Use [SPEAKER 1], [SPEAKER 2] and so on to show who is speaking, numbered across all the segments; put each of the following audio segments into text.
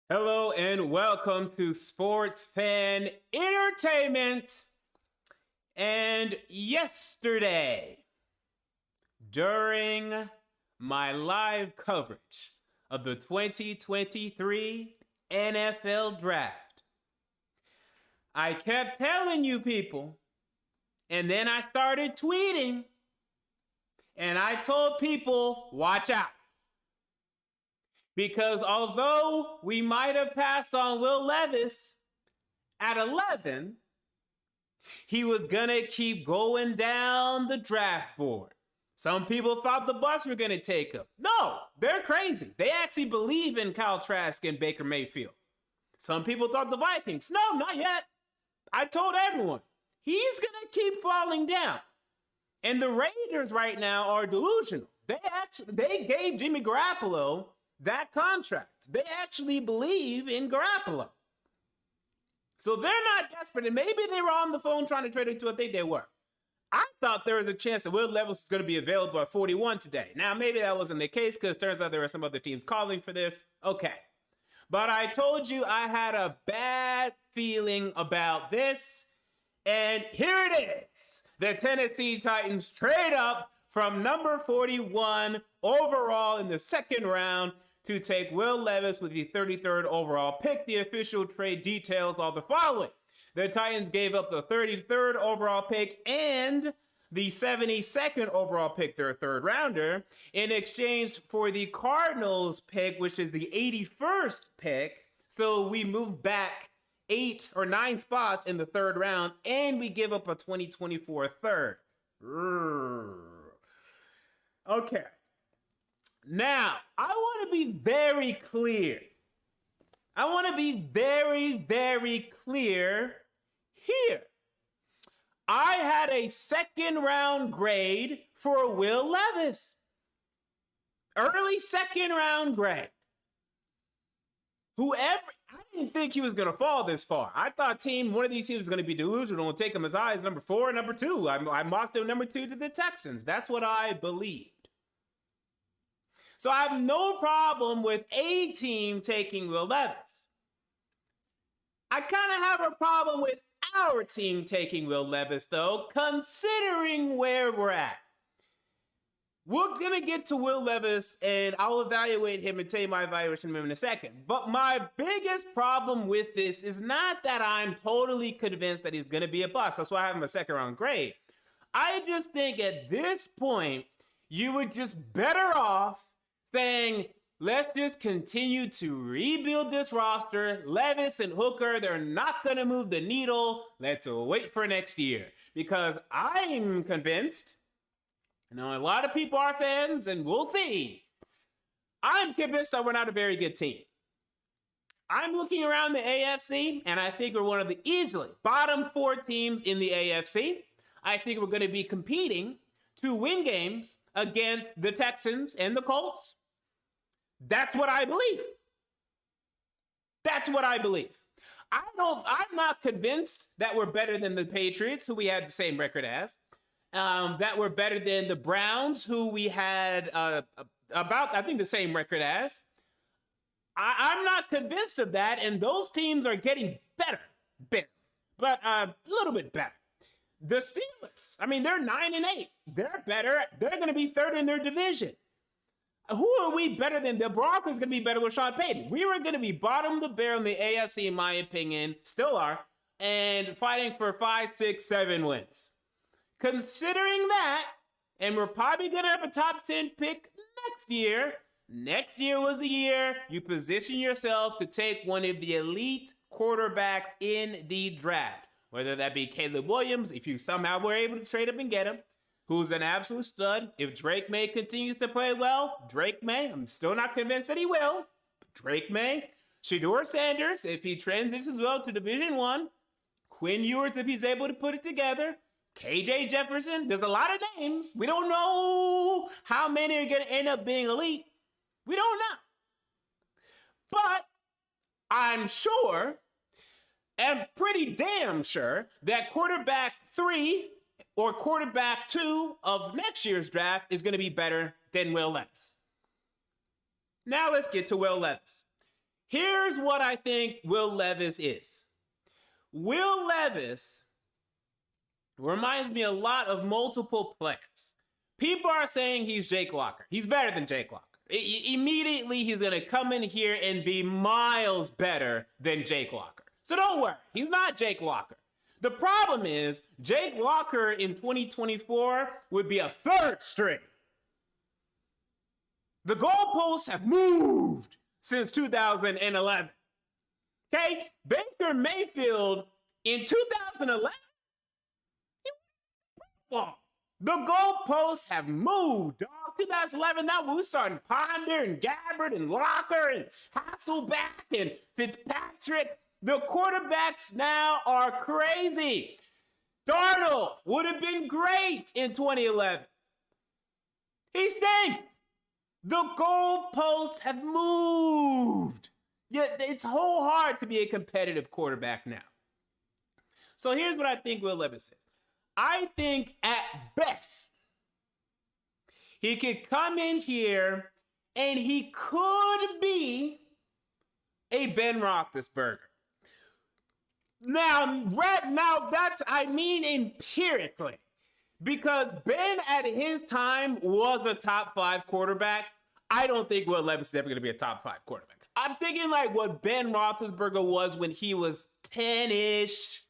[SPEAKER 1] Hello and welcome to Sports Fan Entertainment. And yesterday, during my live coverage of the 2023 NFL Draft, I kept telling you people, and then I started tweeting, and I told people, watch out. Because although we might have passed on Will Levis at 11, he was going to keep going down the draft board. Some people thought the Bucs were going to take him. No, they're crazy. They actually believe in Kyle Trask and Baker Mayfield. Some people thought the Vikings. No, not yet. I told everyone, he's going to keep falling down. And the Raiders right now are delusional. They gave Jimmy Garoppolo that contract. They actually believe in Garoppolo. So they're not desperate. And maybe they were on the phone trying to trade it to, I think they were. I thought there was a chance that Will Levis was going to be available at 41 today. Now, maybe that wasn't the case because it turns out there were some other teams calling for this. Okay. But I told you I had a bad feeling about this. And here it is. The Tennessee Titans trade up from number 41 overall in the second round to take Will Levis with the 33rd overall pick. The official trade details are the following. The Titans gave up the 33rd overall pick and the 72nd overall pick, their third rounder, in exchange for the Cardinals pick, which is the 81st pick. So we moved back 8 or 9 spots in the third round, and we give up a 2024 third. Okay. Now, I want to be very clear. I want to be very, very clear here. I had a second round grade for Will Levis. Early second round grade. I didn't think he was going to fall this far. I thought one of these teams was going to be delusional and take him as high as number 4 or number 2. I mocked him number 2 to the Texans. That's what I believed. So I have no problem with a team taking Will Levis. I kind of have a problem with our team taking Will Levis, though, considering where we're at. We're going to get to Will Levis, and I'll evaluate him and tell you my evaluation of him in a second. But my biggest problem with this is not that I'm totally convinced that he's going to be a bust. That's why I have him a second round grade. I just think at this point, you were just better off saying, let's just continue to rebuild this roster. Levis and Hooker, they're not going to move the needle. Let's wait for next year. Because I'm convinced, a lot of people are fans, and we'll see. I'm convinced that we're not a very good team. I'm looking around the AFC, and I think we're one of the easily bottom 4 teams in the AFC. I think we're going to be competing to win games against the Texans and the Colts. That's what I believe. That's what I believe. I'm not convinced that we're better than the Patriots, who we had the same record as. That we're better than the Browns, who we had about, I think, the same record as. I'm not convinced of that, and those teams are getting better, but a little bit better. The Steelers, they're 9-8. They're better. They're going to be third in their division. Who are we better than? The Broncos going to be better with Sean Payton. We were going to be bottom of the barrel in the AFC, in my opinion, still are, and fighting for 5, 6, 7 wins. Considering that, and we're probably going to have a top 10 pick next year. Next year was the year you position yourself to take one of the elite quarterbacks in the draft. Whether that be Caleb Williams, if you somehow were able to trade up and get him, who's an absolute stud. If Drake May continues to play well, Drake May, I'm still not convinced that he will, but Drake May. Shedeur Sanders, if he transitions well to Division I. Quinn Ewers, if he's able to put it together. KJ Jefferson, there's a lot of names. We don't know how many are going to end up being elite. We don't know. But I'm sure, and pretty damn sure, that quarterback 3 or quarterback 2 of next year's draft is going to be better than Will Levis. Now let's get to Will Levis. Here's what I think Will Levis is. Will Levis reminds me a lot of multiple players. People are saying he's Jake Locker. He's better than Jake Locker. Immediately, he's going to come in here and be miles better than Jake Locker. So don't worry, he's not Jake Locker. The problem is, Jake Locker in 2024 would be a third string. The goalposts have moved since 2011. Okay? Baker Mayfield in 2011, the goalposts have moved, dog. 2011, that when we started Ponder and Gabbard and Locker and Hasselbeck and Fitzpatrick. The quarterbacks now are crazy. Darnold would have been great in 2011. He stinks. The goalposts have moved. Yet it's so hard to be a competitive quarterback now. So here's what I think Will Levis is. I think at best, he could come in here and he could be a Ben Roethlisberger. Now that's, I mean empirically, because Ben at his time was a top 5 quarterback. I don't think Will Levis is ever going to be a top 5 quarterback. I'm thinking like what Ben Roethlisberger was when he was 10-ish.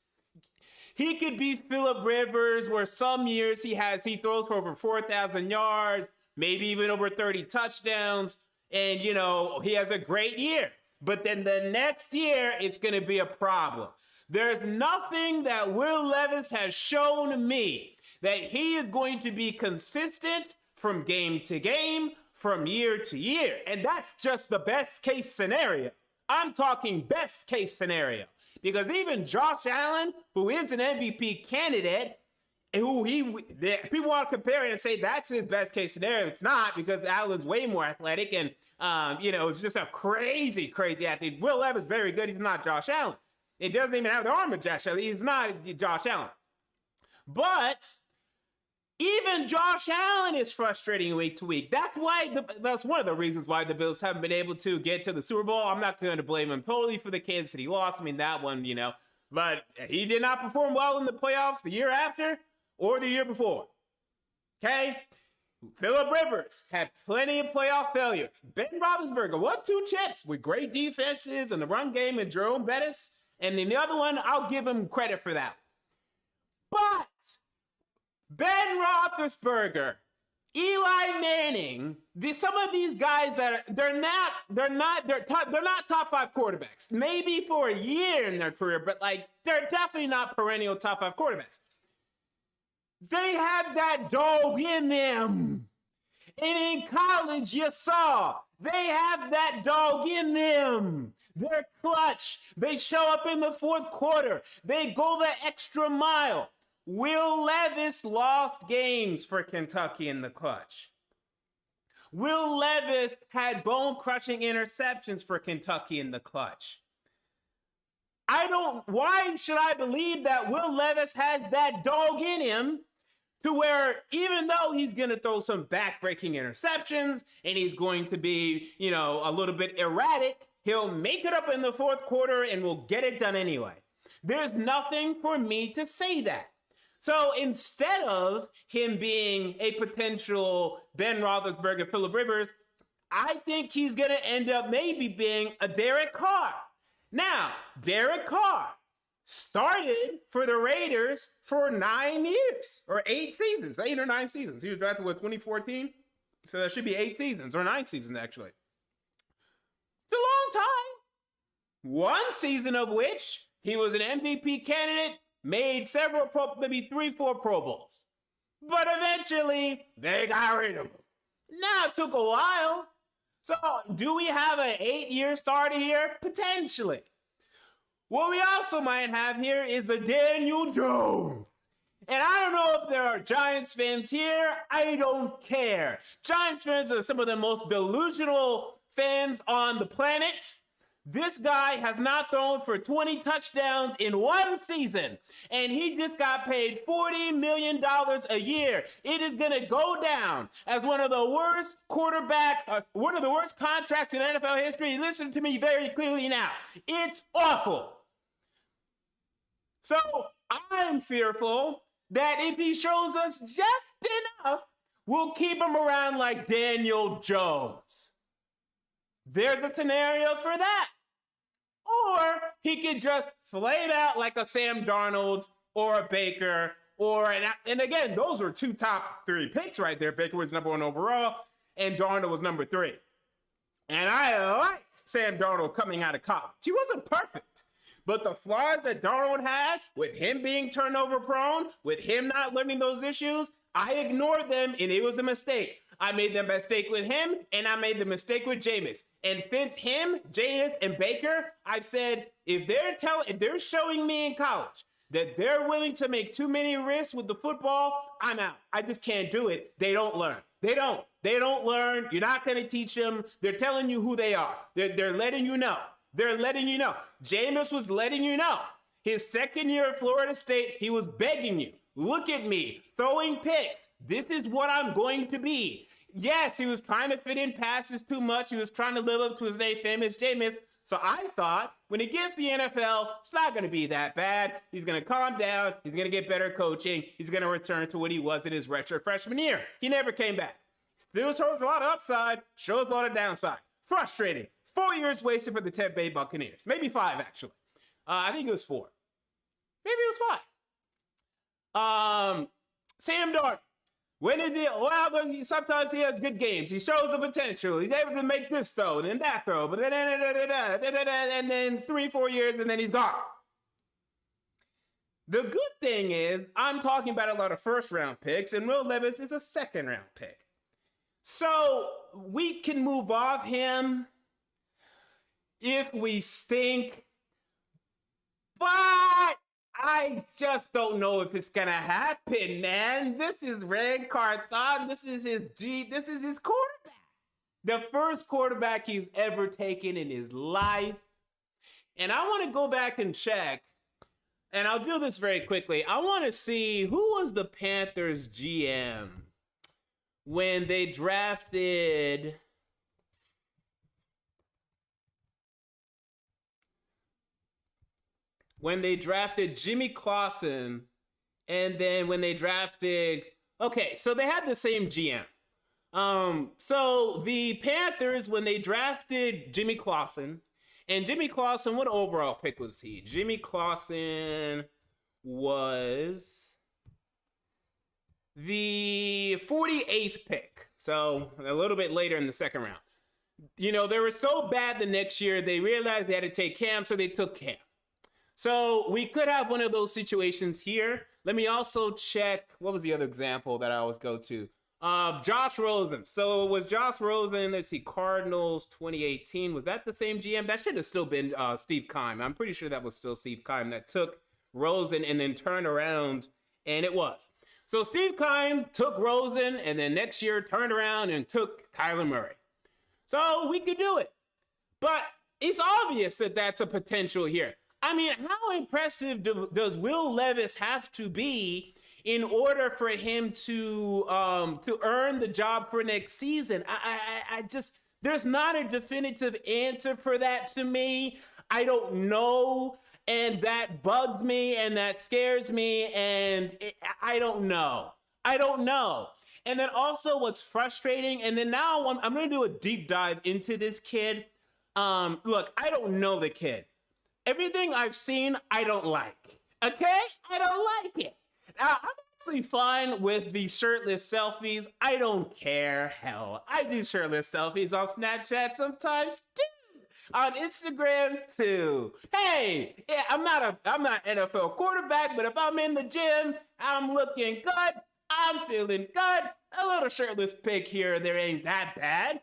[SPEAKER 1] He could be Phillip Rivers, where some years he throws for over 4,000 yards, maybe even over 30 touchdowns, and he has a great year. But then the next year, it's going to be a problem. There's nothing that Will Levis has shown me that he is going to be consistent from game to game, from year to year. And that's just the best case scenario. I'm talking best case scenario. Because even Josh Allen, who is an MVP candidate, and people want to compare it and say that's his best case scenario. It's not, because Allen's way more athletic and, it's just a crazy, crazy athlete. Will Levis is very good. He's not Josh Allen. He doesn't even have the arm of Josh Allen. He's not Josh Allen. But even Josh Allen is frustrating week to week. That's one of the reasons why the Bills haven't been able to get to the Super Bowl. I'm not going to blame him totally for the Kansas City loss. I mean, that one, but he did not perform well in the playoffs the year after or the year before. Okay? Phillip Rivers had plenty of playoff failures. Ben Roethlisberger won 2 chips with great defenses and the run game and Jerome Bettis. And then the other one, I'll give him credit for that. But Ben Roethlisberger, Eli Manning, some of these guys they're not top 5 quarterbacks. Maybe for a year in their career, but they're definitely not perennial top 5 quarterbacks. They had that dog in them. And in college, you saw they have that dog in them. They're clutch. They show up in the fourth quarter. They go the extra mile. Will Levis lost games for Kentucky in the clutch. Will Levis had bone-crushing interceptions for Kentucky in the clutch. Why should I believe that Will Levis has that dog in him to where even though he's going to throw some back-breaking interceptions and he's going to be, a little bit erratic, he'll make it up in the fourth quarter and will get it done anyway. There's nothing for me to say that. So instead of him being a potential Ben Roethlisberger, Phillip Rivers, I think he's going to end up maybe being a Derek Carr. Now, Derek Carr started for the Raiders for 9 years or 8 seasons, 8 or 9 seasons. He was drafted with 2014. So that should be 8 seasons or 9 seasons, actually. It's a long time. 1 season of which he was an MVP candidate, made several, maybe 3-4 Pro Bowls. But eventually, they got rid of him. Now, it took a while. So, do we have an 8-year starter here? Potentially. What we also might have here is a Daniel Jones. And I don't know if there are Giants fans here. I don't care. Giants fans are some of the most delusional fans on the planet. This guy has not thrown for 20 touchdowns in one season, and he just got paid $40 million a year. It is going to go down as one of the worst one of the worst contracts in NFL history. Listen to me very clearly now. It's awful. So I'm fearful that if he shows us just enough, we'll keep him around like Daniel Jones. There's a scenario for that. Or he could just flame out like a Sam Darnold or a Baker. And again, those were two top 3 picks right there. Baker was number 1 overall, and Darnold was number 3. And I liked Sam Darnold coming out of college. He wasn't perfect. But the flaws that Darnold had, with him being turnover prone, with him not learning those issues, I ignored them, and it was a mistake. I made the mistake with him, and I made the mistake with Jameis. And since him, Jameis, and Baker, I've said, if they're showing me in college that they're willing to make too many risks with the football, I'm out. I just can't do it. They don't learn. They don't learn. You're not going to teach them. They're telling you who they are. They're letting you know. They're letting you know. Jameis was letting you know. His second year at Florida State, he was begging you. Look at me, throwing picks. This is what I'm going to be. Yes, he was trying to fit in passes too much. He was trying to live up to his name, famous Jameis. So I thought when he gets the NFL, it's not going to be that bad. He's going to calm down. He's going to get better coaching. He's going to return to what he was in his redshirt freshman year. He never came back. Still shows a lot of upside, shows a lot of downside. Frustrating. 4 years wasted for the Tampa Bay Buccaneers. Maybe 5, actually. I think it was 4. Maybe it was 5. Sam Darnold. When is he? Well, sometimes he has good games. He shows the potential. He's able to make this throw and then that throw. But and then 3-4 years, and then he's gone. The good thing is, I'm talking about a lot of first-round picks, and Will Levis is a second-round pick. So we can move off him if we stink. But I just don't know if it's gonna happen, man. This is Red Carthon. This is his quarterback. The first quarterback he's ever taken in his life. And I want to go back and check, and I'll do this very quickly. I want to see who was the Panthers GM when they drafted Jimmy Clausen, and then when they drafted, okay, so they had the same GM. So the Panthers, when they drafted Jimmy Clausen, and Jimmy Clausen, what overall pick was he? Jimmy Clausen was the 48th pick, so a little bit later in the second round. You know, they were so bad the next year, they realized they had to take Cam, so they took Cam. So we could have one of those situations here. Let me also check, what was the other example that I always go to? Josh Rosen. So it was Josh Rosen, let's see, Cardinals 2018. Was that the same GM? That should have still been Steve Keim. I'm pretty sure that was still Steve Keim that took Rosen and then turned around, and it was. So Steve Keim took Rosen, and then next year turned around and took Kyler Murray. So we could do it. But it's obvious that that's a potential here. I mean, how impressive does Will Levis have to be in order for him to earn the job for next season? I just, there's not a definitive answer for that to me. I don't know, and that bugs me, and that scares me, and I don't know. And then also what's frustrating, and then now I'm going to do a deep dive into this kid. Look, I don't know the kid. Everything I've seen, I don't like. Okay? I don't like it. Now, I'm actually fine with the shirtless selfies. I don't care. Hell, I do shirtless selfies on Snapchat sometimes too. On Instagram too. Hey, yeah, I'm not NFL quarterback, but if I'm in the gym, I'm looking good. I'm feeling good. A little shirtless pic here and there ain't that bad.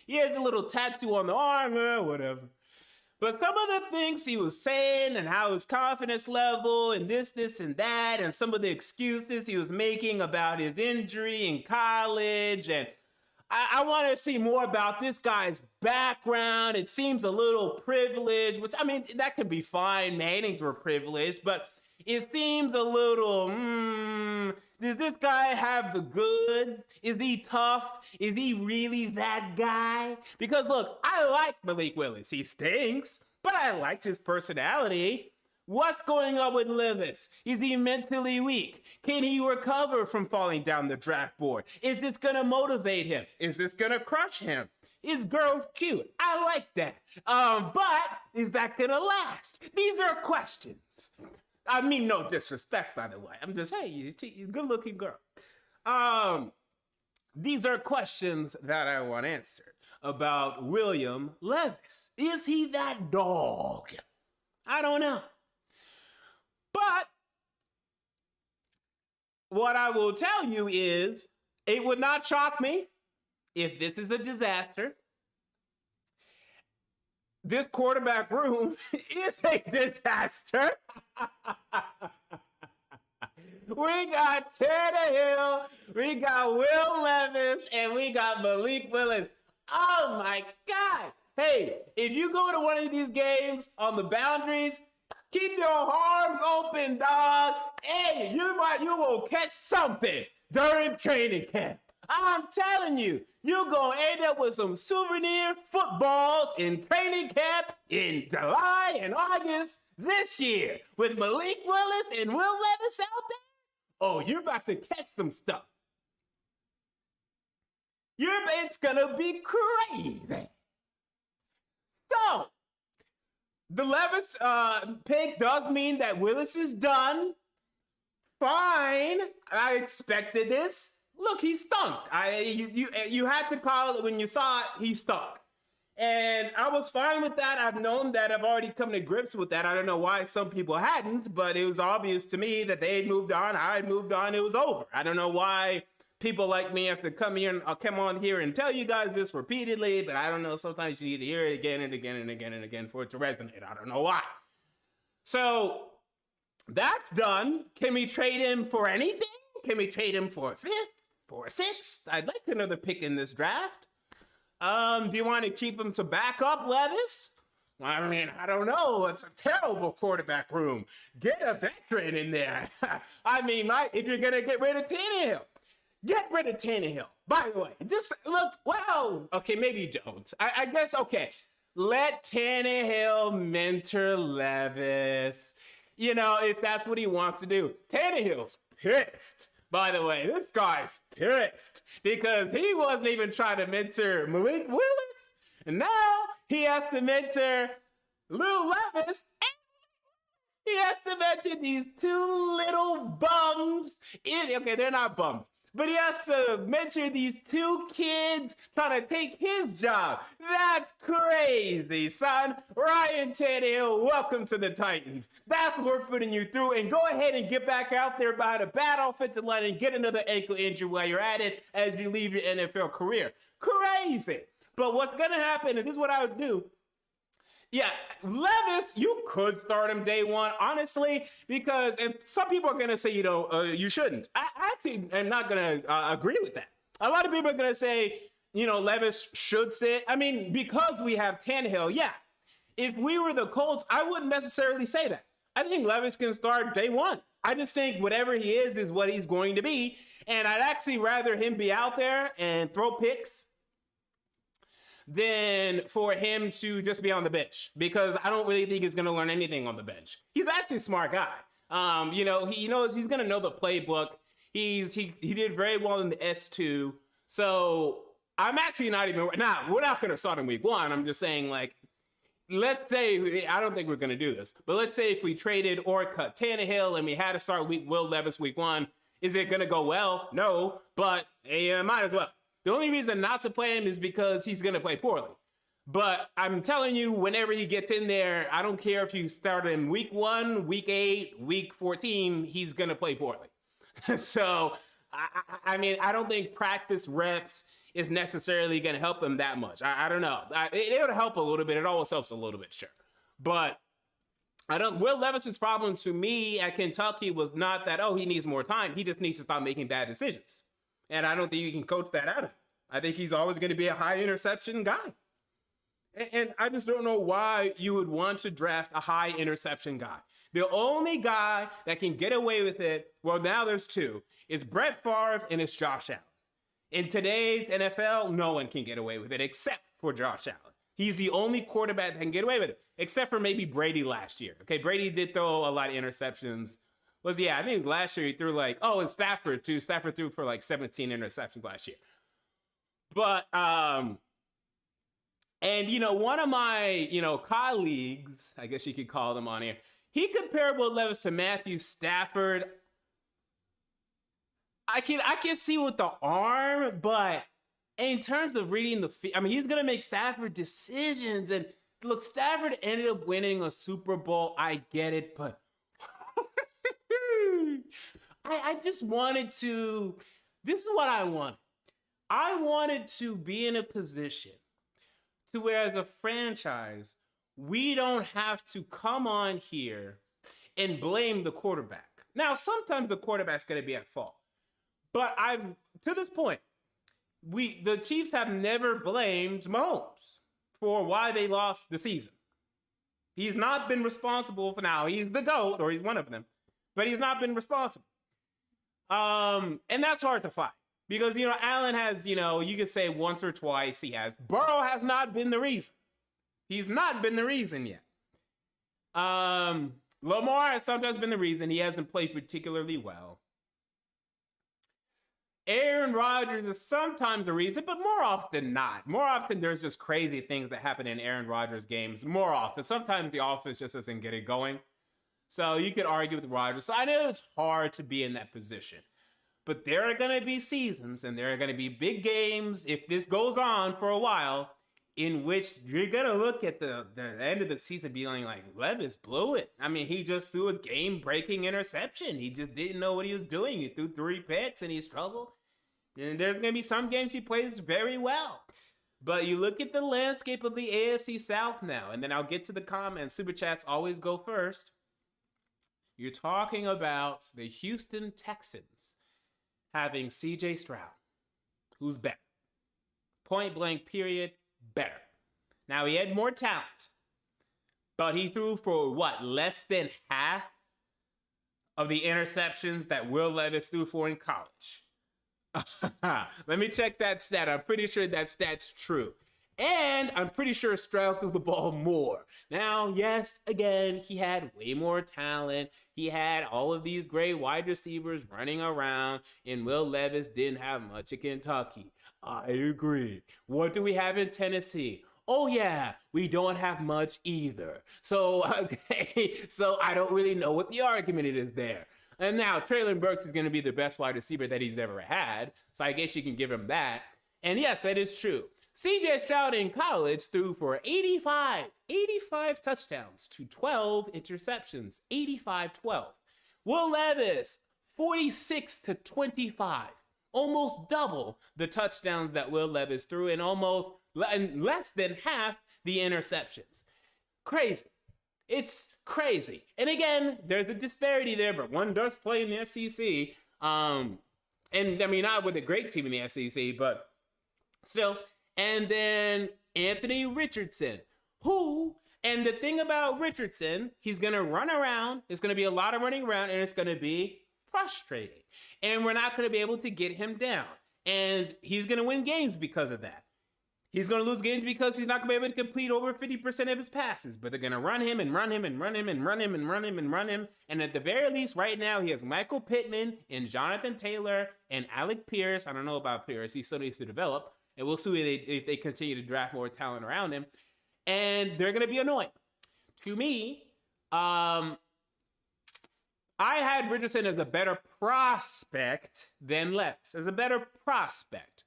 [SPEAKER 1] He has a little tattoo on the arm, whatever. But some of the things he was saying and how his confidence level and this, and that, and some of the excuses he was making about his injury in college, and I want to see more about this guy's background. It seems a little privileged, which, I mean, that could be fine. Mannings were privileged, but it seems a little, does this guy have the goods? Is he tough? Is he really that guy? Because look, I like Malik Willis. He stinks, but I liked his personality. What's going on with Levis? Is he mentally weak? Can he recover from falling down the draft board? Is this gonna motivate him? Is this gonna crush him? Is girls cute? I like that. But is that gonna last? These are questions. I mean, no disrespect, by the way. I'm just, hey, you're a good-looking girl. These are questions that I want answered about William Levis. Is he that dog? I don't know. But what I will tell you is it would not shock me if this is a disaster. This quarterback room is a disaster. We got Tannehill, we got Will Levis, and we got Malik Willis. Oh my God. Hey, if you go to one of these games on the boundaries, keep your arms open, dog. Hey, you will catch something during training camp. I'm telling you, you're going to end up with some souvenir footballs in training camp in July and August this year with Malik Willis and Will Levis out there. Oh, you're about to catch some stuff. It's going to be crazy. So, the Levis pick does mean that Willis is done. Fine. I expected this. Look, he stunk. You had to call it when you saw it, he stunk. And I was fine with that. I've known that. I've already come to grips with that. I don't know why some people hadn't, but it was obvious to me that they had moved on. I had moved on. It was over. I don't know why people like me have to come on here and tell you guys this repeatedly, but I don't know. Sometimes you need to hear it again and again and again and again for it to resonate. I don't know why. So that's done. Can we trade him for anything? Can we trade him for a fifth, for a sixth? I'd like another pick in this draft. Do you want to keep him to back up Levis? I mean, I don't know. It's a terrible quarterback room. Get a veteran in there. I mean, if you're going to get rid of Tannehill, get rid of Tannehill. By the way, just look, well, okay, maybe you don't. I guess, okay. Let Tannehill mentor Levis. You know, if that's what he wants to do. Tannehill's pissed. By the way, this guy's pissed because he wasn't even trying to mentor Malik Willis. And now he has to mentor Will Levis. And he has to mentor these two little bums. Okay, they're not bums. But he has to mentor these two kids trying to take his job. That's crazy, son. Ryan Tannehill, welcome to the Titans. That's what we're putting you through. And go ahead and get back out there behind a bad offensive line and get another ankle injury while you're at it as you leave your NFL career. Crazy. But what's going to happen, and this is what I would do. Yeah, Levis, you could start him day one, honestly, because and some people are going to say, you shouldn't. I actually am not going to agree with that. A lot of people are going to say, Levis should sit. I mean, because we have Tannehill, yeah. If we were the Colts, I wouldn't necessarily say that. I think Levis can start day one. I just think whatever he is what he's going to be. And I'd actually rather him be out there and throw picks than for him to just be on the bench, because I don't really think he's going to learn anything on the bench. He's actually a smart guy. He knows he's going to know the playbook. He did very well in the S2. So I'm actually not even, we're not going to start in week one. I'm just saying, like, let's say, I don't think we're going to do this, but let's say if we traded or cut Tannehill and we had to start Will Levis week one, is it going to go well? No, but might as well. The only reason not to play him is because he's going to play poorly. But I'm telling you, whenever he gets in there, I don't care if you start him week 1, week 8, week 14, he's going to play poorly. So, I mean, I don't think practice reps is necessarily going to help him that much. I don't know. It'll help a little bit. It always helps a little bit, sure. But Will Levis's problem to me at Kentucky was not that, he needs more time. He just needs to stop making bad decisions. And I don't think you can coach that out of him. I think he's always going to be a high interception guy. And I just don't know why you would want to draft a high interception guy. The only guy that can get away with it, well, now there's two, is Brett Favre and it's Josh Allen. In today's NFL, no one can get away with it except for Josh Allen. He's the only quarterback that can get away with it, except for maybe Brady last year. Okay, Brady did throw a lot of interceptions. I think it was last year he threw and Stafford too. Stafford threw for 17 interceptions last year. But, one of my, colleagues, I guess you could call them on here, he compared Will Levis to Matthew Stafford. I can see with the arm, but in terms of reading the field, he's going to make Stafford decisions. And look, Stafford ended up winning a Super Bowl. I get it, but I just wanted to, this is what I wanted. I wanted to be in a position to where as a franchise, we don't have to come on here and blame the quarterback. Now, sometimes the quarterback's going to be at fault. But to this point, the Chiefs have never blamed Mahomes for why they lost the season. He's not been responsible for now. He's the GOAT, or he's one of them, but he's not been responsible. And that's hard to find because, Allen has, you could say once or twice he has. Burrow has not been the reason. He's not been the reason yet. Lamar has sometimes been the reason. He hasn't played particularly well. Aaron Rodgers is sometimes the reason, but more often not. More often, there's just crazy things that happen in Aaron Rodgers games. More often. Sometimes the offense just doesn't get it going. So you could argue with Rodgers. So I know it's hard to be in that position. But there are going to be seasons and there are going to be big games, if this goes on for a while, in which you're going to look at the end of the season being like, Levis blew it. He just threw a game-breaking interception. He just didn't know what he was doing. He threw 3 picks and he struggled. And there's going to be some games he plays very well. But you look at the landscape of the AFC South now, and then I'll get to the comments. Super Chats always go first. You're talking about the Houston Texans having C.J. Stroud, who's better. Point blank, period. Better. Now, he had more talent, but he threw for less than half of the interceptions that Will Levis threw for in college. Let me check that stat. I'm pretty sure that stat's true. And I'm pretty sure Stroud threw the ball more. Now, yes, again, he had way more talent. He had all of these great wide receivers running around, and Will Levis didn't have much at Kentucky. I agree. What do we have in Tennessee? Oh, yeah, we don't have much either. So I don't really know what the argument is there. And now Treylon Burks is going to be the best wide receiver that he's ever had. So I guess you can give him that. And yes, that is true. C.J. Stroud in college threw for 85 touchdowns to 12 interceptions, 85-12. Will Levis, 46 to 25, almost double the touchdowns that Will Levis threw and less than half the interceptions. Crazy. It's crazy. And again, there's a disparity there, but one does play in the SEC. Not with a great team in the SEC, but still. And then Anthony Richardson, and the thing about Richardson, he's going to run around. It's going to be a lot of running around, and it's going to be frustrating. And we're not going to be able to get him down. And he's going to win games because of that. He's going to lose games because he's not going to be able to complete over 50% of his passes. But they're going to run him and run him and run him and run him and run him and run him. And at the very least, right now, he has Michael Pittman and Jonathan Taylor and Alec Pierce. I don't know about Pierce. He still needs to develop. And we'll see if they continue to draft more talent around him. And they're going to be annoying. To me, I had Richardson as a better prospect than Levis. As a better prospect.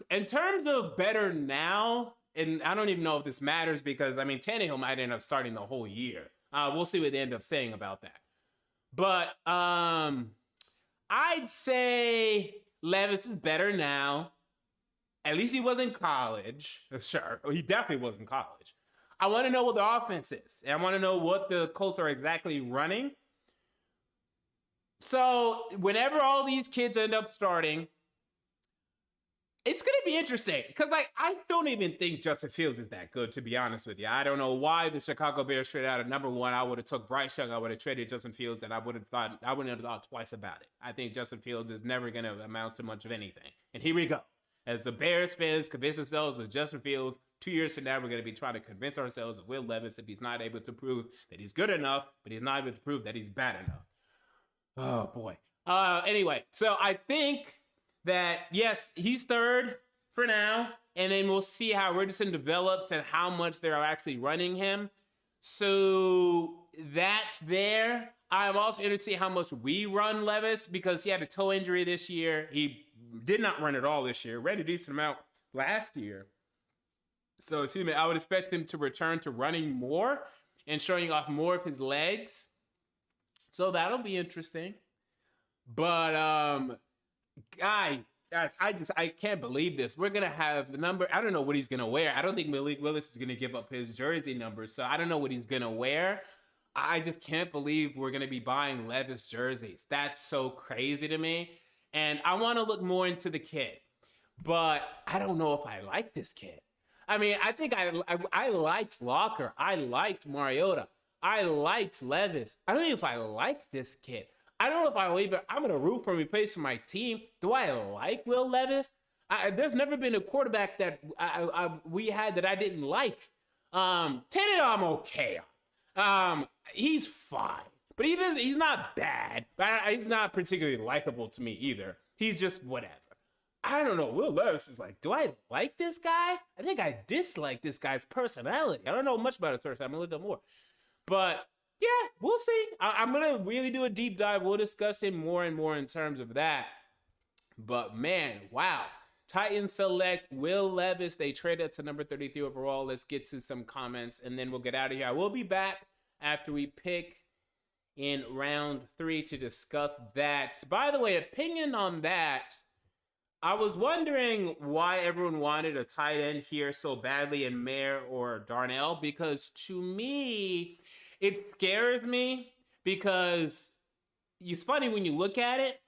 [SPEAKER 1] In terms of better now, and I don't even know if this matters because, Tannehill might end up starting the whole year. We'll see what they end up saying about that. But I'd say Levis is better now. At least he was in college. Sure, he definitely was in college. I want to know what the offense is. And I want to know what the Colts are exactly running. So whenever all these kids end up starting, It's going to be interesting because, like, I don't even think Justin Fields is that good, to be honest with you. I don't know why the Chicago Bears traded out of number one. I would have took Bryce Young. I would have traded Justin Fields, and I wouldn't have thought twice about it. I think Justin Fields is never going to amount to much of anything. And here we go. As the Bears fans convince themselves of Justin Fields, 2 years from now, we're going to be trying to convince ourselves of Will Levis if he's not able to prove that he's good enough, but he's not able to prove that he's bad enough. Oh, boy. Anyway, so I think that, yes, he's third for now, and then we'll see how Richardson develops and how much they're actually running him. So that's there. I'm also interested to see how much we run Levis because he had a toe injury this year. He did not run at all this year. Ran a decent amount last year. So, excuse me, I would expect him to return to running more and showing off more of his legs. So that'll be interesting. But, guys, I can't believe this. We're going to have the number. I don't know what he's going to wear. I don't think Malik Willis is going to give up his jersey number. So I don't know what he's going to wear. I just can't believe we're going to be buying Levis jerseys. That's so crazy to me. And I want to look more into the kid. But I don't know if I like this kid. I mean, I think I liked Locker. I liked Mariota. I liked Levis. I don't know if I like this kid. I don't know if I'm going to root for him. He plays for my team. Do I like Will Levis? There's never been a quarterback that we had that I didn't like. Tennant, I'm okay. He's fine. But he's not bad. But he's not particularly likable to me either. He's just whatever. I don't know. Will Levis is like, do I like this guy? I think I dislike this guy's personality. I don't know much about his personality. I'm going to look up more. But yeah, we'll see. I'm going to really do a deep dive. We'll discuss him more and more in terms of that. But man, wow. Titans select Will Levis. They traded to number 33 overall. Let's get to some comments and then we'll get out of here. I will be back after we pick in round 3 to discuss that. By the way, opinion on that. I was wondering why everyone wanted a tight end here so badly in Mayer or Darnell, because to me, it scares me because it's funny when you look at it,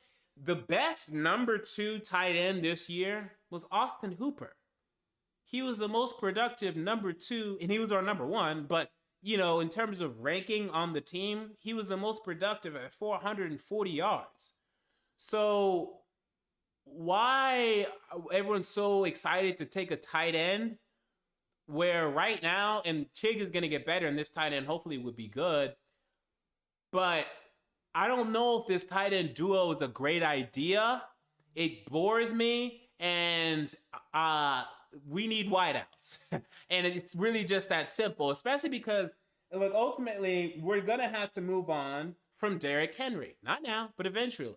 [SPEAKER 1] the best number 2 tight end this year was Austin Hooper. He was the most productive number 2, and he was our number 1, but you know, in terms of ranking on the team, he was the most productive at 440 yards. So why everyone's so excited to take a tight end where right now, and Chig is going to get better and this tight end hopefully would be good, but I don't know if this tight end duo is a great idea. It bores me, and we need wideouts. And it's really just that simple, especially because, look, ultimately, we're going to have to move on from Derrick Henry. Not now, but eventually.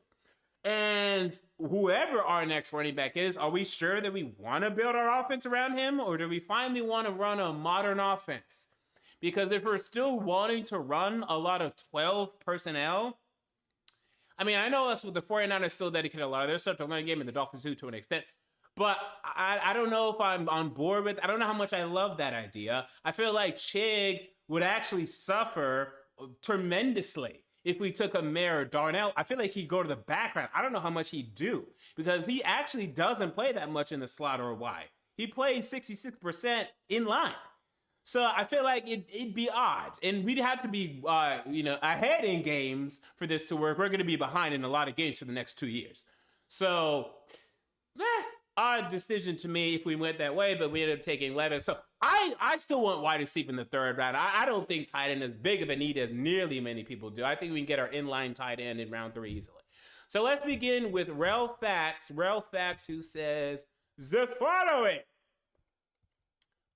[SPEAKER 1] And whoever our next running back is, are we sure that we want to build our offense around him, or do we finally want to run a modern offense? Because if we're still wanting to run a lot of 12 personnel, I mean, I know that's what the 49ers still dedicate a lot of their stuff to learning game, and the Dolphins do to an extent. But I don't know if I'm on board with. I don't know how much I love that idea. I feel like Chig would actually suffer tremendously if we took a Mayer or Darnell. I feel like he'd go to the background. I don't know how much he'd do because he actually doesn't play that much in the slot or wide. He plays 66% in line. So I feel like it'd be odd, and we'd have to be, ahead in games for this to work. We're going to be behind in a lot of games for the next 2 years. So, odd decision to me if we went that way, but we ended up taking Levis. So I still want wide receiver in the 3rd round. I don't think tight end is big of a need as nearly many people do. I think we can get our inline tight end in round 3 easily. So let's begin with Rel Fax, who says the following.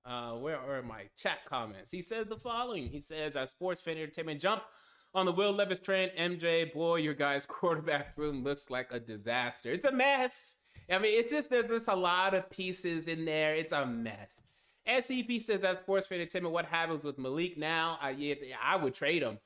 [SPEAKER 1] Where are my chat comments? He says the following. He says, sports fan entertainment jump on the Will Levis train. MJ, boy, your guys' quarterback room looks like a disaster. It's a mess. I mean, it's just, there's just a lot of pieces in there. It's a mess. SCP says, as sports fan entertainment, what happens with Malik now? I would trade him.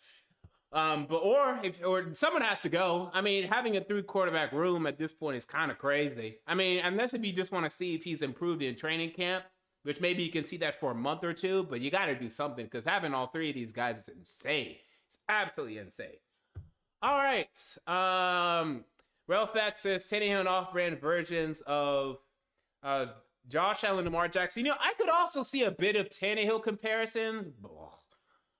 [SPEAKER 1] Or someone has to go. I mean, having a 3 quarterback room at this point is kind of crazy. I mean, unless if you just want to see if he's improved in training camp, which maybe you can see that for a month or 2, but you got to do something because having all 3 of these guys is insane. It's absolutely insane. All right. Ralph Fax says, Tannehill and off-brand versions of Uh, Josh Allen, Lamar Jackson. You know, I could also see a bit of Tannehill comparisons.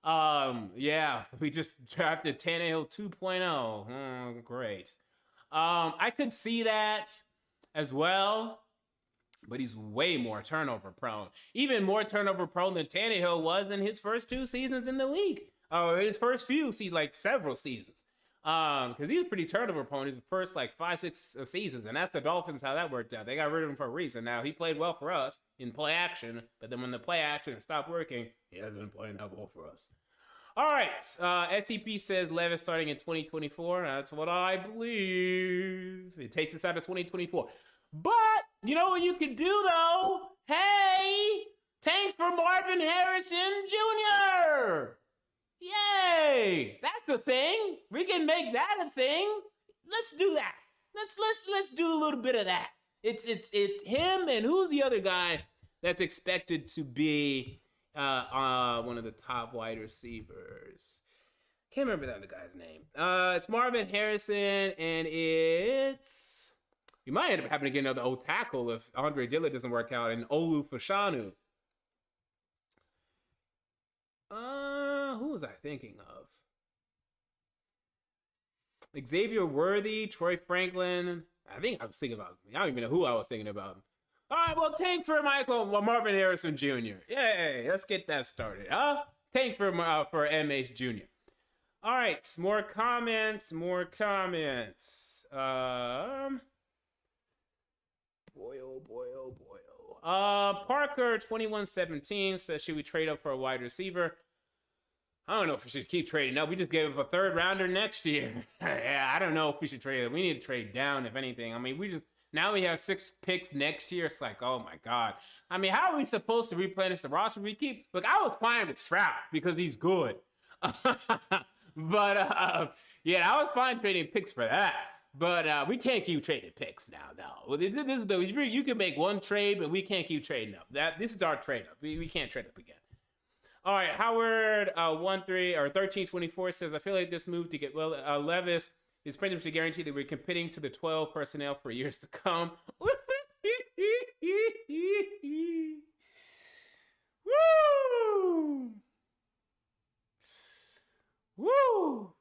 [SPEAKER 1] Yeah, we just drafted Tannehill 2.0. Great. I could see that as well, but he's way more turnover prone. Even more turnover prone than Tannehill was in his first 2 seasons in the league. Or his first few, like several seasons. Because he was pretty turnover prone his first like 5-6 seasons, and that's the Dolphins how that worked out. They got rid of him for a reason. Now he played well for us in play action, but then when the play action stopped working, he hasn't been playing that well for us. All right, SCP says Levis starting in 2024. That's what I believe. It takes us out of 2024. But you know what you could do though? Hey, tank for Marvin Harrison Jr. Yay! That's a thing. We can make that a thing. Let's do that. Let's do a little bit of that. It's him and who's the other guy that's expected to be one of the top wide receivers. Can't remember that other guy's name. It's Marvin Harrison, and it's you might end up having to get another old tackle if Andre Dillard doesn't work out, and Olu Fashanu. Who was I thinking of? Xavier Worthy, Troy Franklin. I think I was thinking about. I don't even know who I was thinking about. All right, well, tank for Marvin Harrison Jr. Yay, let's get that started. Tank for MH Jr. All right, more comments. Boy, oh boy. Parker 2117 says, should we trade up for a wide receiver? I don't know if we should keep trading up. We just gave up a 3rd rounder next year. Yeah, I don't know if we should trade up. We need to trade down, if anything. I mean, now we have 6 picks next year. It's like, oh my God. I mean, how are we supposed to replenish the roster? Look, I was fine with Stroud because he's good. But yeah, I was fine trading picks for that. But we can't keep trading picks now. No, you can make one trade, but we can't keep trading up. This is our trade up. We can't trade up again. All right, Howard 1324 says, I feel like this move to get Levis is pretty much a guarantee that we're committing to the 12 personnel for years to come. Woo! Woo!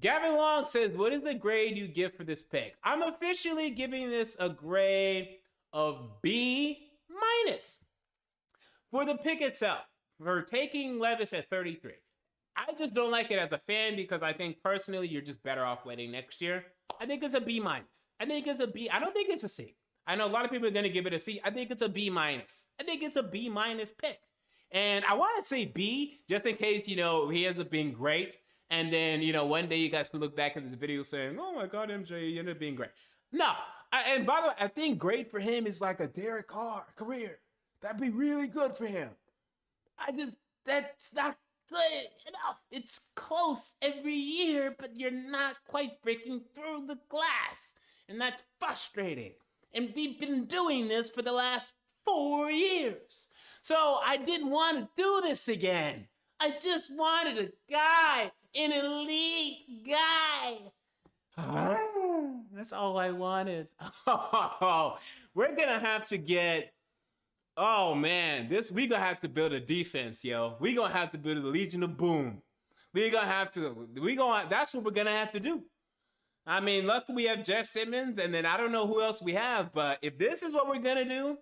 [SPEAKER 1] Gavin Long says, what is the grade you give for this pick? I'm officially giving this a grade of B-. For the pick itself, for taking Levis at 33. I just don't like it as a fan because I think personally you're just better off waiting next year. I think it's a B-. I think it's a B. I don't think it's a C. I know a lot of people are going to give it a C. I think it's a B-. I think it's a B- pick. And I want to say B just in case, he ends up being great. And then, one day you guys can look back at this video saying, oh my God, MJ, you ended up being great. No. And by the way, I think great for him is like a Derek Carr career. That'd be really good for him. That's not good enough. It's close every year, but you're not quite breaking through the glass. And that's frustrating. And we've been doing this for the last 4 years. So I didn't want to do this again. I just wanted a guy, an elite guy. That's all I wanted. We're going to have to get... Oh man, we gonna have to build a defense, yo. We gonna have to build a Legion of Boom. That's what we're gonna have to do. I mean, luckily we have Jeff Simmons, and then I don't know who else we have, but if this is what we're gonna do,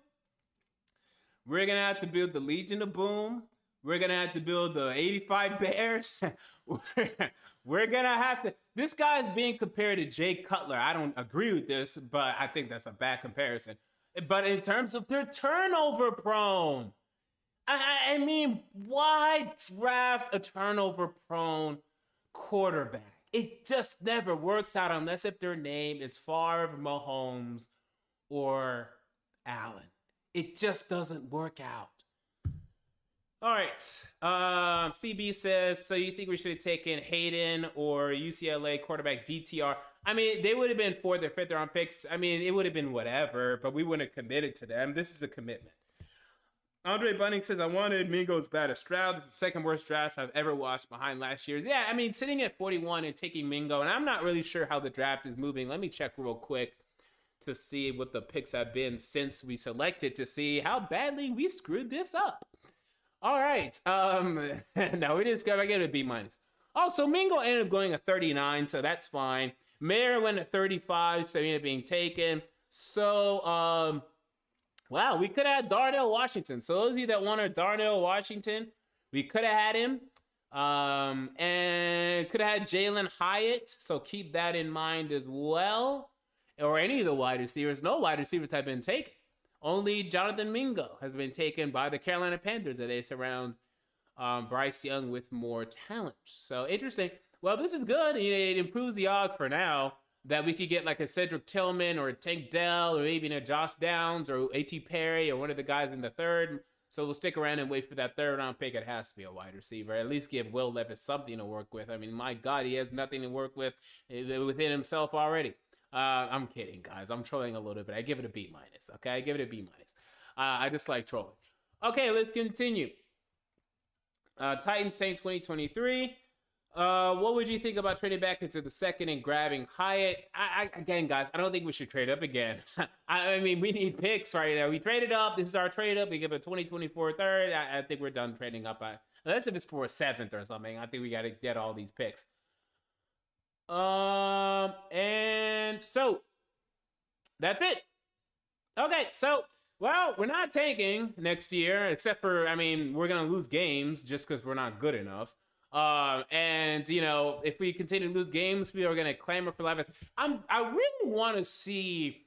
[SPEAKER 1] we're gonna have to build the Legion of Boom. We're gonna have to build the 85 Bears. We're gonna have to. This guy's being compared to Jay Cutler. I don't agree with this, but I think that's a bad comparison. But in terms of their turnover prone, I mean, why draft a turnover prone quarterback? It just never works out unless if their name is Favre, Mahomes, or Allen. It just doesn't work out. All right. CB says, so you think we should have taken Hayden or UCLA quarterback DTR? I mean, they would have been 4th or 5th round picks. I mean, it would have been whatever, but we wouldn't have committed to them. This is a commitment. Andre Bunning says, I wanted Mingo's bad as Stroud. This is the second worst draft I've ever watched behind last year's. Yeah, I mean, sitting at 41 and taking Mingo, and I'm not really sure how the draft is moving. Let me check real quick to see what the picks have been since we selected to see how badly we screwed this up. All right. No, we didn't screw up. I gave it a B minus. Oh, so Mingo ended up going at 39, so that's fine. Mayer went at 35, so he ended up being taken. So, wow, we could have had Darnell Washington. So those of you that wanted Darnell Washington, we could have had him. And could have had Jalen Hyatt. So keep that in mind as well. Or any of the wide receivers. No wide receivers have been taken. Only Jonathan Mingo has been taken by the Carolina Panthers, and they surround Bryce Young with more talent. So interesting. Well, this is good. It improves the odds for now that we could get like a Cedric Tillman or a Tank Dell or even a Josh Downs or A.T. Perry or one of the guys in the third. So we'll stick around and wait for that third round pick. It has to be a wide receiver. At least give Will Levis something to work with. I mean, my God, he has nothing to work with within himself already. I'm kidding, guys. I'm trolling a little bit. I give it a B minus. Okay, I give it a B minus. I just like trolling. Okay, let's continue. Titans tank 2023. What would you think about trading back into the second and grabbing Hyatt? Again, guys, I don't think we should trade up again. I mean, we need picks right now. We traded up. This is our trade up. We give a 2024 third. I think we're done trading up. Unless if it's for a seventh or something. I think we got to get all these picks. And so that's it. Okay, so well, we're not tanking next year, except for, I mean, we're gonna lose games just because we're not good enough. And you know, if we continue to lose games, we are gonna clamor for Levis. I really want to see.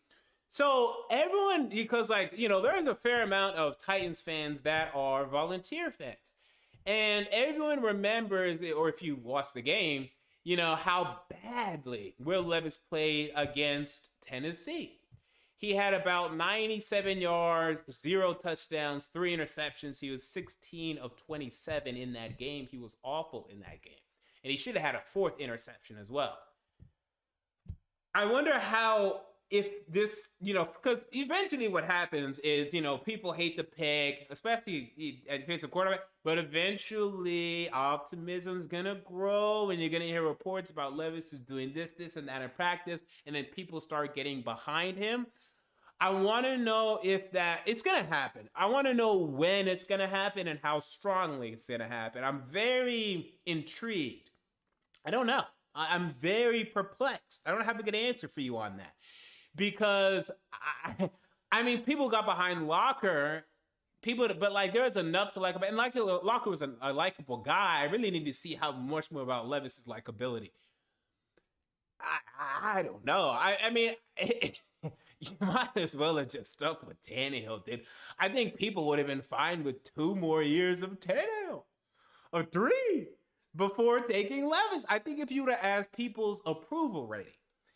[SPEAKER 1] So everyone, because like, you know, there's a fair amount of Titans fans that are volunteer fans, and everyone remembers, or if you watch the game, you know how badly Will Levis played against Tennessee. He had about 97 yards, 0 touchdowns, 3 interceptions. He was 16 of 27 in that game. He was awful in that game. And he should have had a 4th interception as well. I wonder how, if this, you know, because eventually what happens is, you know, people hate the pick, especially at defensive quarterback, but eventually optimism's going to grow and you're going to hear reports about Levis is doing this, and that in practice, and then people start getting behind him. I want to know if that, it's going to happen. I want to know when it's going to happen and how strongly it's going to happen. I'm very intrigued. I don't know. I'm very perplexed. I don't have a good answer for you on that. Because, I mean, people got behind Locker, but like there's enough to like, and like Locker was a likable guy. I really need to see how much more about Levis's likability. I don't know. I mean, you might as well have just stuck with Tannehill, dude. I think people would have been fine with 2 more years of Tannehill, or 3, before taking Levis. I think if you would have asked people's approval rating,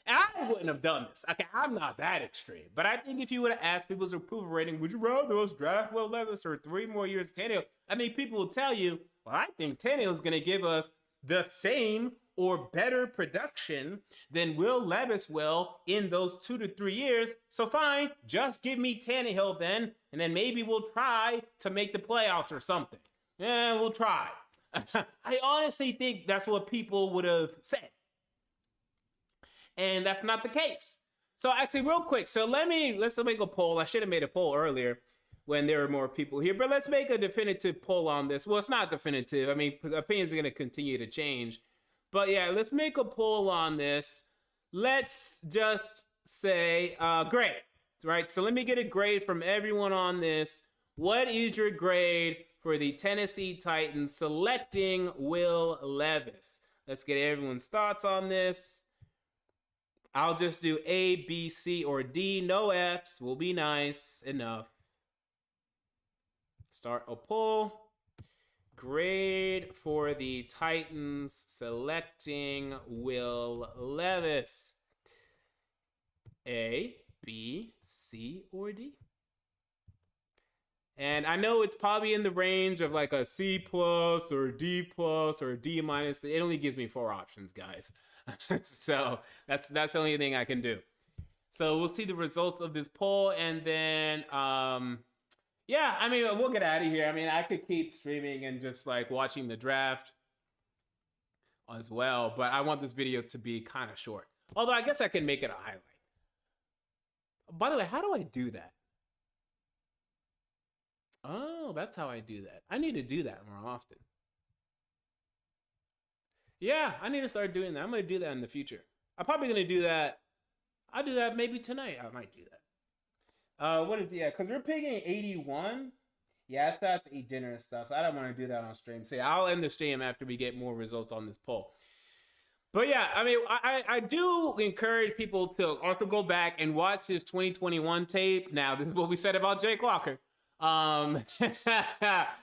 [SPEAKER 1] and I wouldn't have done this. Okay, I'm not that extreme, but I think if you would have asked people's approval rating, would you rather us draft Will Levis or 3 more years of Tannehill? I mean, people will tell you, well, I think Tannehill is going to give us the same or better production than Will Levis will in those 2 to 3 years. So fine, just give me Tannehill then, and then maybe we'll try to make the playoffs or something. Yeah, we'll try. I honestly think that's what people would have said. And that's not the case. So actually, real quick, so let's make a poll. I should have made a poll earlier when there were more people here, but let's make a definitive poll on this. Well, it's not definitive. I mean, opinions are going to continue to change. But yeah, let's make a poll on this. Let's just say grade, right? So let me get a grade from everyone on this. What is your grade for the Tennessee Titans selecting Will Levis? Let's get everyone's thoughts on this. I'll just do A, B, C, or D. No Fs. Will be nice enough. Start a poll. Grade for the Titans selecting Will Levis. A, B, C, or D? And I know it's probably in the range of like a C plus or D plus or D minus. It only gives me 4 options, guys. So that's the only thing I can do. So we'll see the results of this poll, and then yeah, I mean, we'll get out of here. I mean, I could keep streaming and just like watching the draft as well, but I want this video to be kind of short. Although I guess I can make it a highlight. By the way, how do I do that? Oh, that's how I do that. I need to do that more often. Yeah, I need to start doing that. I'm going to do that in the future. I'm probably going to do that. I'll do that maybe tonight. I might do that. What is, yeah, because we're picking 81. Yeah, I still have to eat dinner and stuff, so I don't want to do that on stream. So yeah, I'll end the stream after we get more results on this poll. But yeah, I mean, I do encourage people to also go back and watch his 2021 tape. Now, this is what we said about Jake Locker.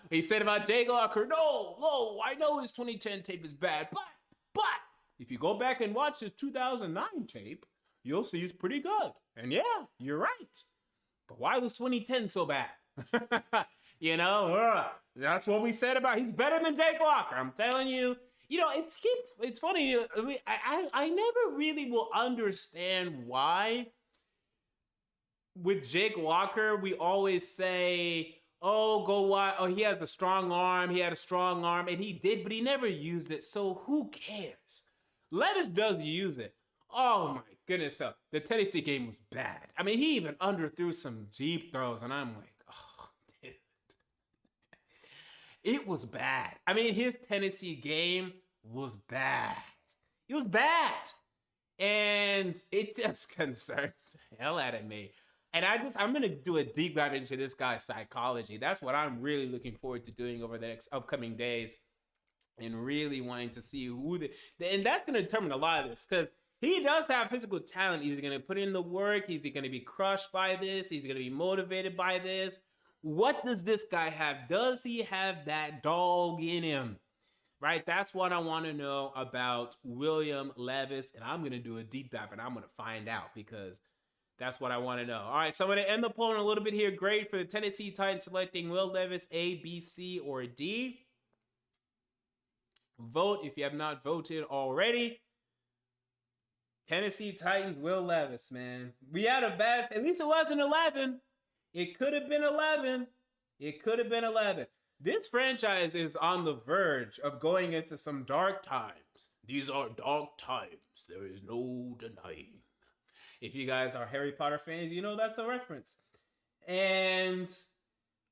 [SPEAKER 1] He said about Jake Locker, no, I know his 2010 tape is bad, but if you go back and watch his 2009 tape, you'll see it's pretty good. And yeah, you're right. But why was 2010 so bad? You know, that's what we said about he's better than Jake Locker. I'm telling you. You know, it's funny. I never really will understand why with Jake Locker we always say, "Oh, go watch. Oh, he has a strong arm. He had a strong arm, and he did, but he never used it. So who cares?" Levis does use it. Oh my goodness, though. The Tennessee game was bad. I mean, he even underthrew some deep throws, and I'm like, oh, dude. It was bad. I mean, his Tennessee game was bad. It was bad. And it just concerns the hell out of me. And I'm going to do a deep dive into this guy's psychology. That's what I'm really looking forward to doing over the next upcoming days. And really wanting to see and that's going to determine a lot of this. Because he does have physical talent. He's going to put in the work. He's going to be crushed by this. He's going to be motivated by this. What does this guy have? Does he have that dog in him? Right? That's what I want to know about Will Levis. And I'm going to do a deep dive and I'm going to find out because that's what I want to know. All right, so I'm going to end the poll in a little bit here. Grade for the Tennessee Titans selecting Will Levis, A, B, C, or D. Vote if you have not voted already. Tennessee Titans, Will Levis, man. We had a bad, at least it wasn't 11. It could have been 11. It could have been 11. This franchise is on the verge of going into some dark times. These are dark times. There is no denying. If you guys are Harry Potter fans, you know that's a reference. And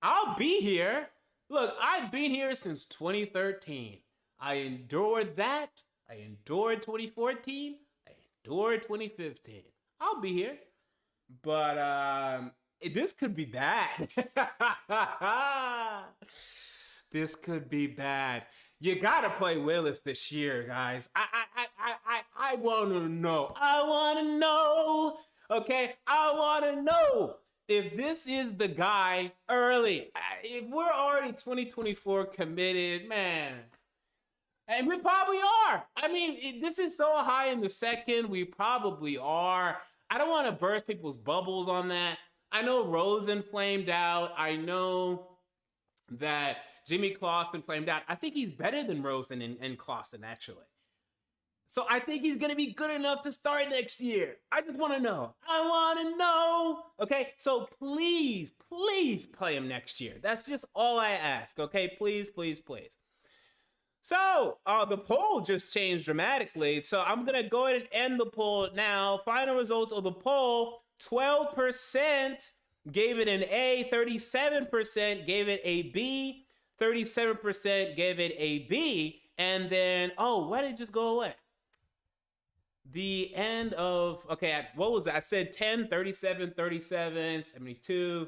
[SPEAKER 1] I'll be here. Look, I've been here since 2013. I endured that. I endured 2014. I endured 2015. I'll be here. But this could be bad. This could be bad. You gotta play Willis this year, guys. I want to know. I want to know. Okay, I want to know if this is the guy early. If we're already 2024 committed, man. And we probably are. I mean, this is so high in the second. We probably are. I don't want to burst people's bubbles on that. I know Rosen flamed out. I know that Jimmy Clausen flamed out. I think he's better than Rosen and Clausen, actually. So I think he's going to be good enough to start next year. I just want to know. I want to know. Okay, so please, please play him next year. That's just all I ask. Okay, please, please, please. So the poll just changed dramatically. So I'm going to go ahead and end the poll now. Final results of the poll. 12% gave it an A. 37% gave it a B. 37% gave it a B. And then, oh, why did it just go away? The end of, okay, what was it? I said 10, 37, 37, 72,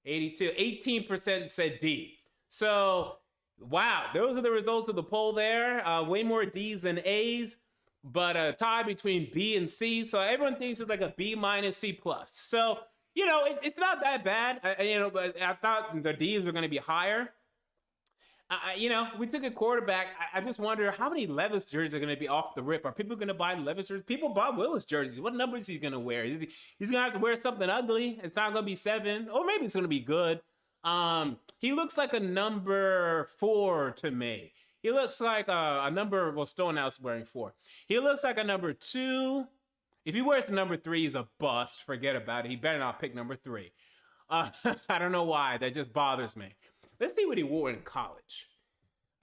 [SPEAKER 1] 82. 18% said D. So, wow, those are the results of the poll there. Way more D's than A's, but a tie between B and C. So everyone thinks it's like a B minus C plus. So, you know, it's not that bad. But I thought the D's were going to be higher. We took a quarterback. I just wonder how many Levis jerseys are going to be off the rip. Are people going to buy Levis jerseys? People buy Willis jerseys. What number is he going to wear? He's going to have to wear something ugly. It's not going to be 7, or maybe it's going to be good. He looks like a number 4 to me. He looks like a number, well, Stonehouse wearing 4. He looks like a number 2. If he wears the number 3, he's a bust. Forget about it. He better not pick number 3. I don't know why. That just bothers me. Let's see what he wore in college.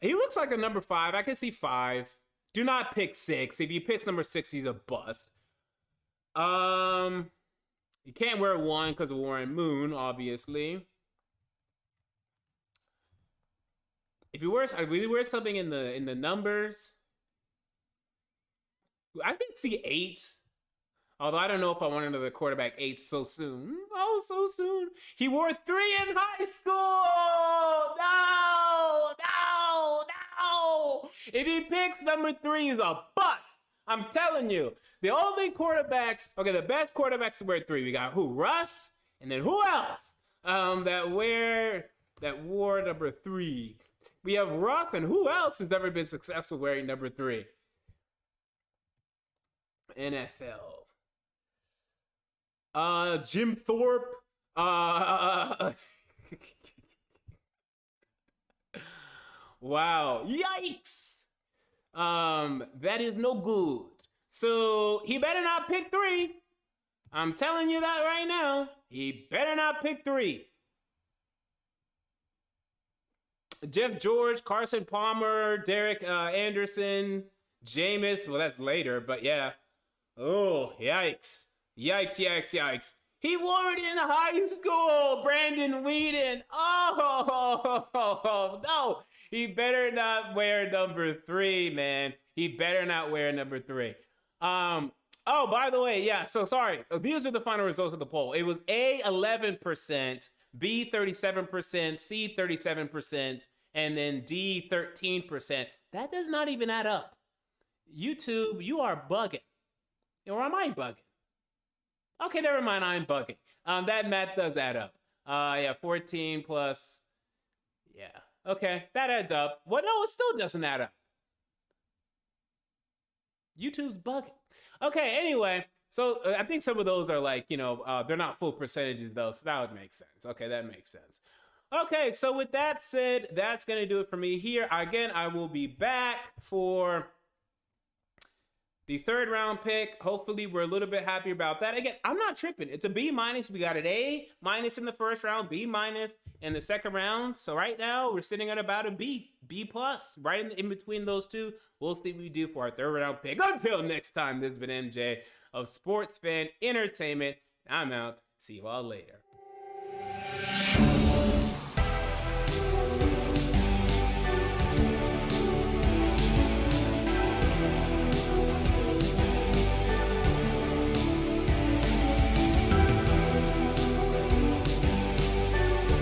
[SPEAKER 1] He looks like a number 5. I can see 5. Do not pick 6. If he picks number 6, he's a bust. You can't wear one because of Warren Moon, obviously. If you really wear something in the numbers, I can see 8. Although I don't know if I want another quarterback 8 so soon. Oh, so soon. He wore 3 in high school. No, no, no. If he picks number 3, he's a bust. I'm telling you. The only quarterbacks, okay, the best quarterbacks to wear 3. We got who? Russ, and then who else? That wore number 3. We have Russ, and who else has ever been successful wearing number 3? NFL. Jim Thorpe. Wow. Yikes. That is no good. So he better not pick 3. I'm telling you that right now. He better not pick 3. Jeff George, Carson Palmer, Derek Anderson, Jameis. Well, that's later, but yeah. Oh, yikes. Yikes, yikes, yikes. He wore it in high school, Brandon Whedon. Oh, no. He better not wear number 3, man. He better not wear number 3. Oh, by the way, yeah, so sorry. These are the final results of the poll. It was A, 11%, B, 37%, C, 37%, and then D, 13%. That does not even add up. YouTube, you are bugging. Or am I bugging? Okay, never mind. I'm bugging. That math does add up. Yeah, 14 plus. Yeah. Okay, that adds up. Well, no, it still doesn't add up. YouTube's bugging. Okay, anyway. So I think some of those are like, they're not full percentages though. So that would make sense. Okay, that makes sense. Okay, so with that said, that's going to do it for me here. Again, I will be back for the 3rd round pick. Hopefully we're a little bit happy about that. Again, I'm not tripping. It's a B-. We got an A- in the 1st round, B- in the 2nd round. So right now we're sitting at about a B+, right in between those two. We'll see what we do for our 3rd round pick. Until next time, this has been MJ of Sports Fan Entertainment. I'm out. See you all later.